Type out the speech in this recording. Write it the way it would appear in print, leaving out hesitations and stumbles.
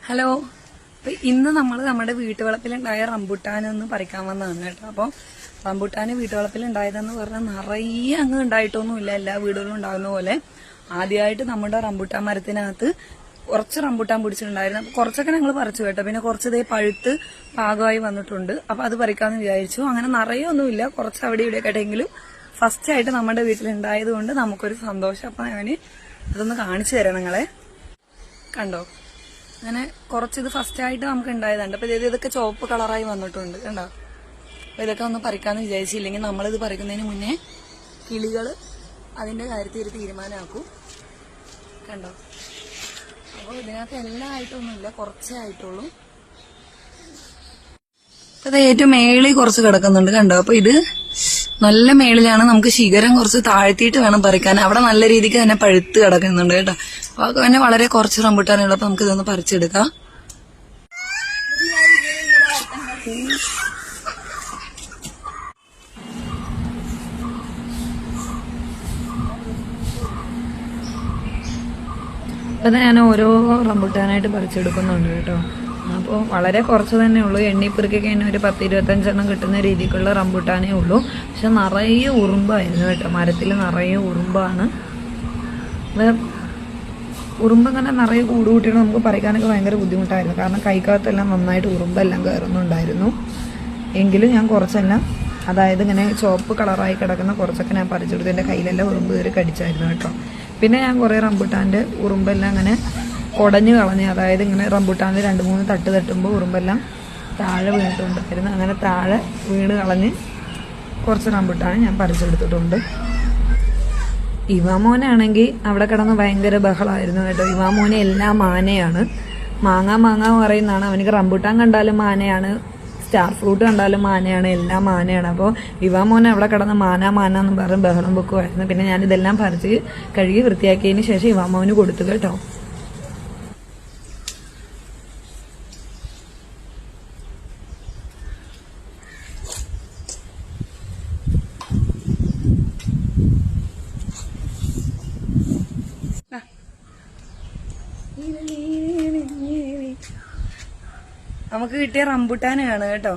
Hello. അപ്പൊ ഇന്ന് നമ്മൾ നമ്മുടെ വീട്ടുവളപ്പിലുണ്ടായ റംബുട്ടാനൊന്ന് പറിക്കാൻ വന്നതാണ് കേട്ടോ. അപ്പോൾ റംബുട്ടാന് വീട്ടുവളപ്പിലുണ്ടായതെന്ന് പറഞ്ഞാൽ നിറയെ അങ്ങ് ഉണ്ടായിട്ടൊന്നുമില്ല, എല്ലാ വീടുകളിലും ഉണ്ടാകുന്ന പോലെ. ആദ്യമായിട്ട് നമ്മുടെ റംബുട്ടാൻ മരത്തിനകത്ത് കുറച്ച് റംബുട്ടാൻ പിടിച്ചിട്ടുണ്ടായിരുന്നു. അപ്പൊ കുറച്ചൊക്കെ ഞങ്ങൾ പറിച്ചു കേട്ടോ. പിന്നെ കുറച്ച് പഴുത്ത് പാകമായി വന്നിട്ടുണ്ട്. അപ്പൊ അത് പറിക്കാമെന്ന് വിചാരിച്ചു. അങ്ങനെ നിറയെ ഒന്നുമില്ല, കുറച്ച് അവിടെ ഇവിടെ കേട്ടെങ്കിലും ഫസ്റ്റ് ആയിട്ട് നമ്മുടെ വീട്ടിലുണ്ടായത് കൊണ്ട് നമുക്കൊരു സന്തോഷം. അപ്പൊ ഞാൻ അതൊന്ന് കാണിച്ചു തരാം നിങ്ങളെ. കണ്ടോ, അങ്ങനെ കുറച്ചിത് ഫസ്റ്റ് ആയിട്ട് നമുക്ക് ഉണ്ടായതുണ്ട്. അപ്പൊ ഇതൊക്കെ ചുവപ്പ് കളറായി വന്നിട്ടുണ്ട് കണ്ടോ. അപ്പൊ ഇതൊക്കെ ഒന്ന് പറിക്കാന്ന് വിചാരിച്ചില്ലെങ്കിൽ നമ്മളിത് പറിക്കുന്നതിന് മുന്നേ കിളികൾ അതിന്റെ കാര്യത്തിൽ ഒരു തീരുമാനമാക്കും. കണ്ടോ, അപ്പോൾ ഇതിനകത്ത് എല്ലാം ആയിട്ടൊന്നുമില്ല, കുറച്ചേ ആയിട്ടുള്ളൂ. അപ്പൊ ഇത് ഏറ്റവും മേളിൽ കുറച്ച് കിടക്കുന്നുണ്ട് കണ്ടോ. അപ്പൊ ഇത് നല്ല മേളിലാണ്, നമുക്ക് ശിഖരം കുറച്ച് താഴ്ത്തിയിട്ട് വേണം പറിക്കാൻ. അവിടെ നല്ല രീതിക്ക് തന്നെ പഴുത്ത് കിടക്കുന്നുണ്ട് കേട്ടോ. അപ്പൊ തന്നെ വളരെ കുറച്ച് റംബുട്ടാനുള്ളപ്പോ നമുക്ക് ഇതൊന്ന് പറിച്ചെടുക്കാം. അപ്പൊ ഞാൻ ഓരോ റംബുട്ടാനായിട്ട് പറിച്ചെടുക്കുന്നുണ്ട് കേട്ടോ. അപ്പോൾ വളരെ കുറച്ച് തന്നെ ഉള്ളൂ. എണ്ണിപ്പെറുക്കൊക്കെ തന്നെ ഒരു 10-25 കിട്ടുന്ന രീതിക്കുള്ള റംബുട്ടാനേ ഉള്ളൂ. പക്ഷെ നിറയെ ഉറുമ്പായിരുന്നു കേട്ടോ. മരത്തിൽ നിറയെ ഉറുമ്പാണ്. ഉറുമ്പങ്ങനെ നിറയെ കൂടുകൂട്ടിയിട്ട് നമുക്ക് പറിക്കാനൊക്കെ ഭയങ്കര ബുദ്ധിമുട്ടായിരുന്നു. കാരണം കൈക്കകത്തെല്ലാം നന്നായിട്ട് ഉറുമ്പെല്ലാം കയറുന്നുണ്ടായിരുന്നു. എങ്കിലും ഞാൻ കുറച്ചെല്ലാം, അതായത് ഇങ്ങനെ ചുവപ്പ് കളറായി കിടക്കുന്ന കുറച്ചൊക്കെ ഞാൻ പറിച്ചെടുത്തു. എൻ്റെ കയ്യിലെല്ലാം ഉറുമ്പ് കയറി കടിച്ചായിരുന്നു കേട്ടോ. പിന്നെ ഞാൻ കുറേ റംബുട്ടാൻ്റെ ഉറുമ്പെല്ലാം അങ്ങനെ കുടഞ്ഞു കളഞ്ഞ്, അതായത് ഇങ്ങനെ റംബുട്ടാൻ്റെ 2-3 തട്ട് തട്ടുമ്പോൾ ഉറുമ്പെല്ലാം താഴെ വീണിട്ടുണ്ടായിരുന്നു. അങ്ങനെ താഴെ വീണ് കളഞ്ഞ് കുറച്ച് റംബുട്ടാൻ ഞാൻ പറിച്ചെടുത്തിട്ടുണ്ട്. ഇവാമോനാണെങ്കിൽ അവിടെ കിടന്ന് ഭയങ്കര ബഹളമായിരുന്നു കേട്ടോ. ഇവാമോനെ എല്ലാം മാനയാണ്. മാങ്ങ പറയുന്നതാണ്. അവനക്ക് റംബുട്ടാൻ കണ്ടാലും മാനയാണ്, സ്റ്റാർ ഫ്രൂട്ട് കണ്ടാലും മാനയാണ്, എല്ലാം മാനയാണ്. അപ്പോൾ ഇവാമോനെ അവിടെ കിടന്ന് മാന എന്ന് പറഞ്ഞ് ബഹളം വെക്കുമായിരുന്നു. പിന്നെ ഞാനിതെല്ലാം പറിച്ച് കഴുകി വൃത്തിയാക്കിയതിന് ശേഷം ഇവാമോന് കൊടുത്തു കേട്ടോ. നമുക്ക് കിട്ടിയ റംബുട്ടാനാണ് കേട്ടോ.